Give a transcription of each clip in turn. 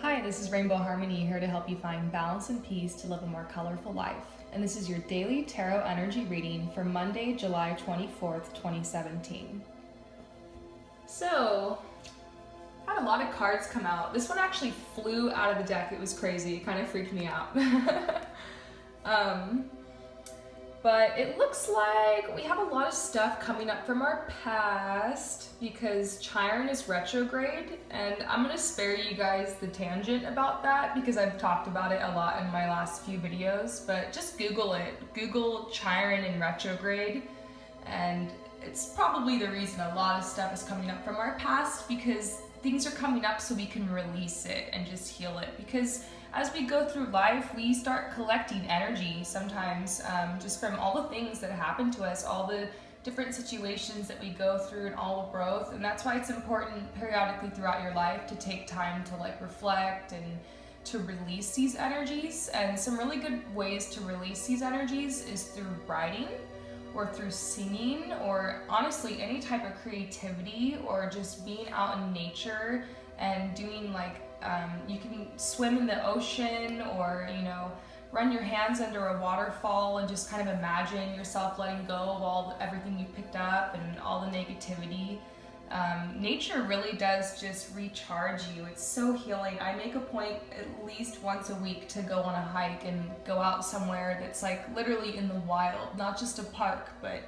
Hi, this is Rainbow Harmony, here to help you find balance and peace to live a more colorful life. And this is your daily tarot energy reading for Monday, July 24th, 2017. So, I had a lot of cards come out. This one actually flew out of the deck. It was crazy. It kind of freaked me out. But it looks like we have a lot of stuff coming up from our past because Chiron is retrograde, and I'm going to spare you guys the tangent about that because I've talked about it a lot in my last few videos, but just Google it. Google Chiron in retrograde, and it's probably the reason a lot of stuff is coming up from our past, because things are coming up so we can release it and just heal it. Because as we go through life, we start collecting energy sometimes, just from all the things that happen to us, all the different situations that we go through and all the growth. And that's why it's important periodically throughout your life to take time to reflect and to release these energies. And some really good ways to release these energies is through writing or through singing, or honestly any type of creativity, or just being out in nature and doing you can swim in the ocean, or run your hands under a waterfall and just kind of imagine yourself letting go of everything you picked up and all the negativity. Nature really does just recharge you. It's so healing. I make a point at least once a week to go on a hike and go out somewhere that's literally in the wild, not just a park, but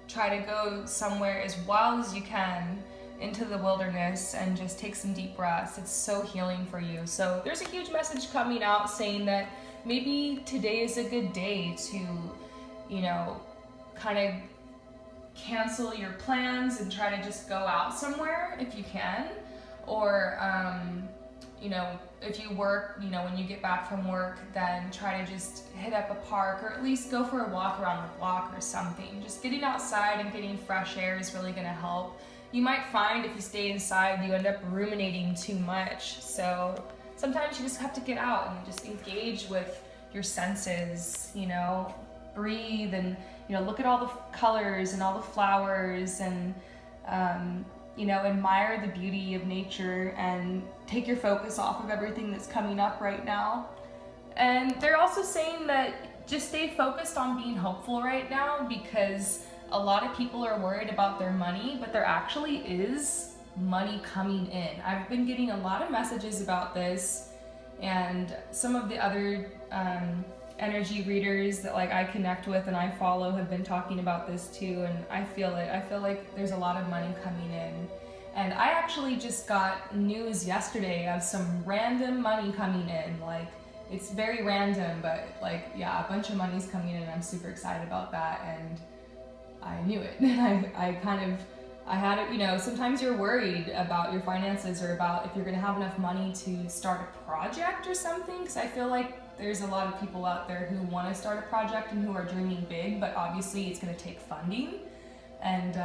try to go somewhere as wild as you can into the wilderness and just take some deep breaths. It's so healing for you. So there's a huge message coming out saying that maybe today is a good day to, kind of cancel your plans and try to just go out somewhere if you can. Or, if you work, when you get back from work, then try to just hit up a park, or at least go for a walk around the block or something. Just getting outside and getting fresh air is really gonna help. You might find if you stay inside, you end up ruminating too much. So sometimes you just have to get out and just engage with your senses, breathe and, look at all the colors and all the flowers and, admire the beauty of nature and take your focus off of everything that's coming up right now. And they're also saying that just stay focused on being hopeful right now, because a lot of people are worried about their money, but there actually is money coming in. I've been getting a lot of messages about this, and some of the other energy readers that I connect with and I follow have been talking about this too, and I feel it. I feel like there's a lot of money coming in. And I actually just got news yesterday of some random money coming in. It's very random, but a bunch of money's coming in. I'm super excited about that, and I knew it. I had it, sometimes you're worried about your finances or about if you're gonna have enough money to start a project or something, because I feel like there's a lot of people out there who want to start a project and who are dreaming big, but obviously it's gonna take funding. And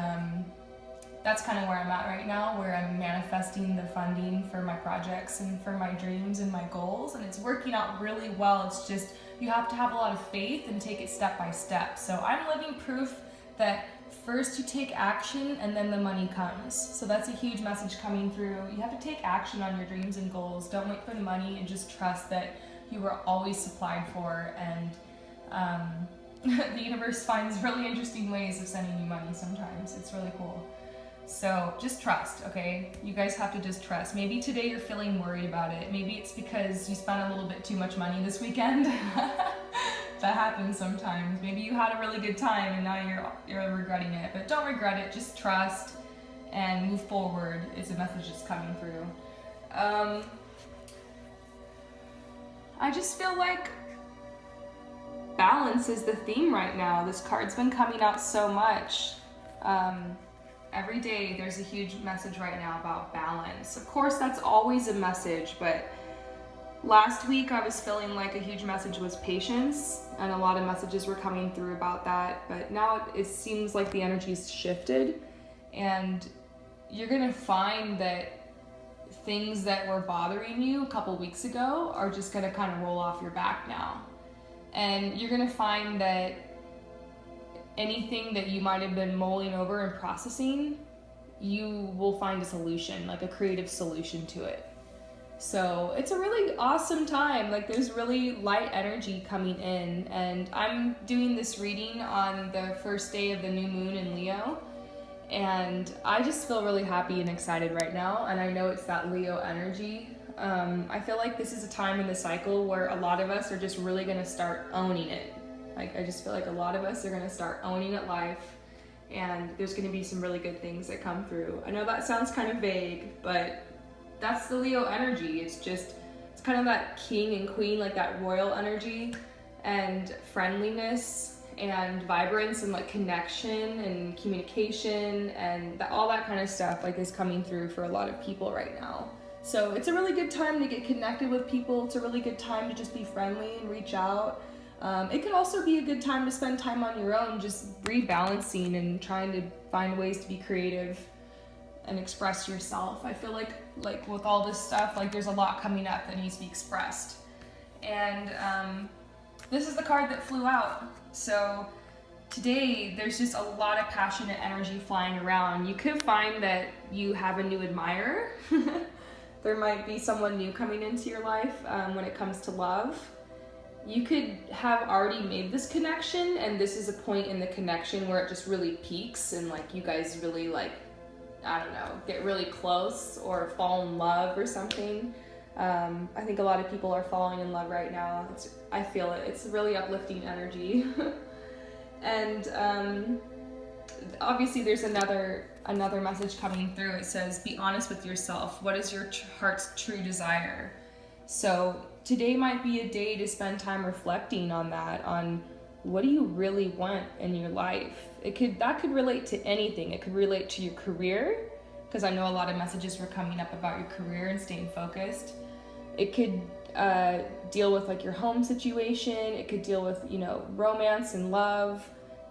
that's kind of where I'm at right now, where I'm manifesting the funding for my projects and for my dreams and my goals, and it's working out really well. It's just, you have to have a lot of faith and take it step by step. So I'm living proof that first you take action and then the money comes. So that's a huge message coming through. You have to take action on your dreams and goals. Don't wait for the money, and just trust that you are always supplied for. And the universe finds really interesting ways of sending you money sometimes. It's really cool. So just trust, okay? You guys have to just trust. Maybe today you're feeling worried about it. Maybe it's because you spent a little bit too much money this weekend. That happens sometimes. Maybe you had a really good time and now you're regretting it. But don't regret it. Just trust and move forward. It's a message that's coming through. I just feel like balance is the theme right now. This card's been coming out so much. Every day there's a huge message right now about balance. Of course, that's always a message, but last week I was feeling like a huge message was patience, and a lot of messages were coming through about that. But now it seems like the energy's shifted, and you're gonna find that things that were bothering you a couple weeks ago are just gonna kind of roll off your back now. And you're gonna find that anything that you might have been mulling over and processing, you will find a solution, like a creative solution to it. So it's a really awesome time. Like there's really light energy coming in, and I'm doing this reading on the first day of the new moon in Leo, and I just feel really happy and excited right now, and I know it's that Leo energy. I feel like this is a time in the cycle where a lot of us are just really gonna start owning it. Like I just feel like a lot of us are gonna start owning it life, and there's gonna be some really good things that come through. I know that sounds kind of vague, but that's the Leo energy. It's kind of that king and queen, like that royal energy, and friendliness and vibrance and like connection and communication and all that kind of stuff like is coming through for a lot of people right now. So it's a really good time to get connected with people. It's a really good time to just be friendly and reach out. It could also be a good time to spend time on your own, just rebalancing and trying to find ways to be creative and express yourself. I feel like with all this stuff, like there's a lot coming up that needs to be expressed. And this is the card that flew out. So today there's just a lot of passionate energy flying around. You could find that you have a new admirer. There might be someone new coming into your life when it comes to love. You could have already made this connection, and this is a point in the connection where it just really peaks and like you guys really like, I don't know, get really close or fall in love or something. I think a lot of people are falling in love right now. I feel it. It's really uplifting energy. And obviously there's another message coming through. It says, be honest with yourself. What is your heart's true desire? So today might be a day to spend time reflecting on that, on what do you really want in your life? That could relate to anything. It could relate to your career, because I know a lot of messages were coming up about your career and staying focused. It could deal with like your home situation. It could deal with, romance and love.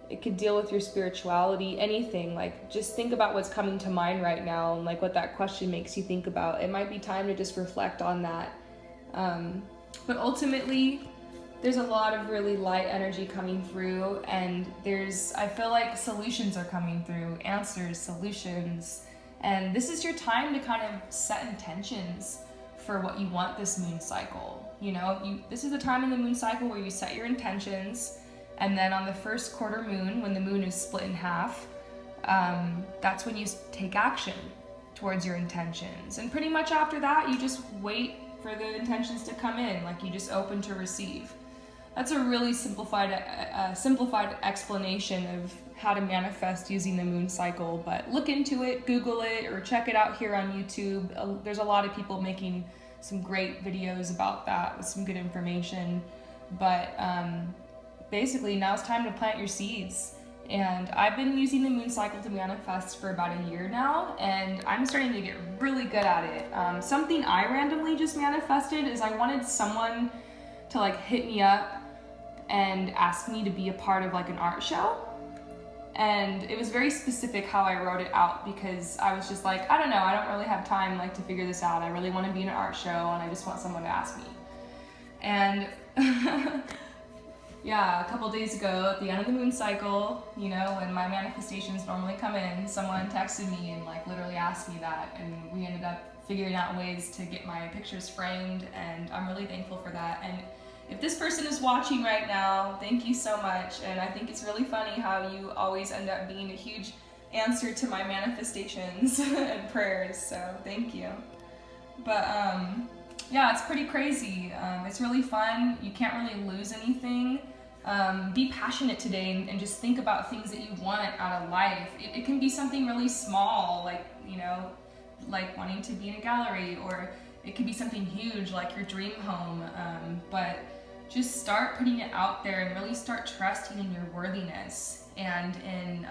It could deal with your spirituality, anything. Like just think about what's coming to mind right now and like what that question makes you think about. It might be time to just reflect on that. But ultimately, there's a lot of really light energy coming through, and I feel like solutions are coming through, answers, solutions. And this is your time to kind of set intentions for what you want this moon cycle. This is the time in the moon cycle where you set your intentions, and then on the first quarter moon, when the moon is split in half, that's when you take action towards your intentions. And pretty much after that, you just wait for the intentions to come in, like you just open to receive. That's a really simplified explanation of how to manifest using the moon cycle, but look into it, Google it, or check it out here on YouTube. There's a lot of people making some great videos about that with some good information. But basically now it's time to plant your seeds. And I've been using the moon cycle to manifest for about a year now, and I'm starting to get really good at it. Something I randomly just manifested is I wanted someone to like hit me up and ask me to be a part of like an art show. And it was very specific how I wrote it out, because I was just like, I don't know, I don't really have time like to figure this out. I really want to be in an art show, and I just want someone to ask me. And yeah, a couple days ago at the end of the moon cycle, when my manifestations normally come in, someone texted me and like literally asked me that, and we ended up figuring out ways to get my pictures framed, and I'm really thankful for that. And if this person is watching right now, thank you so much. And I think it's really funny how you always end up being a huge answer to my manifestations and prayers, so thank you. But yeah, it's pretty crazy. It's really fun. You can't really lose anything. Be passionate today and just think about things that you want out of life. It can be something really small, like, like wanting to be in a gallery, or it could be something huge like your dream home. But just start putting it out there and really start trusting in your worthiness and in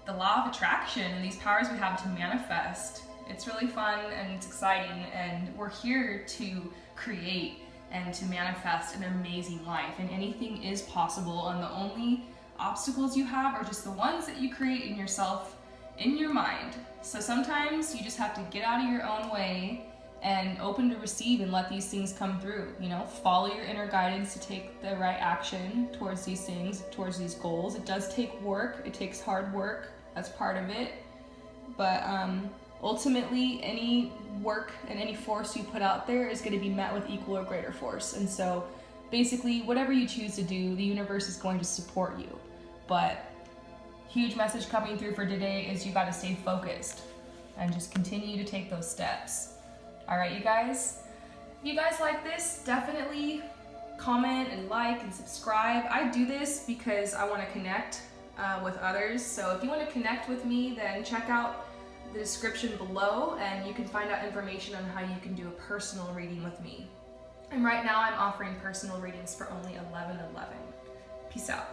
the law of attraction and these powers we have to manifest. It's really fun and it's exciting, and we're here to create and to manifest an amazing life, and anything is possible, and the only obstacles you have are just the ones that you create in yourself, in your mind. So sometimes you just have to get out of your own way and open to receive and let these things come through. Follow your inner guidance to take the right action towards these things, towards these goals. It does take work, it takes hard work, that's part of it. But ultimately any work and any force you put out there is going to be met with equal or greater force. And so basically, whatever you choose to do, the universe is going to support you. But huge message coming through for today is you got to stay focused and just continue to take those steps. All right, you guys? If you guys like this, definitely comment and like and subscribe. I do this because I want to connect with others. So if you want to connect with me, then check out the description below and you can find out information on how you can do a personal reading with me. And right now I'm offering personal readings for only $11.11. Peace out.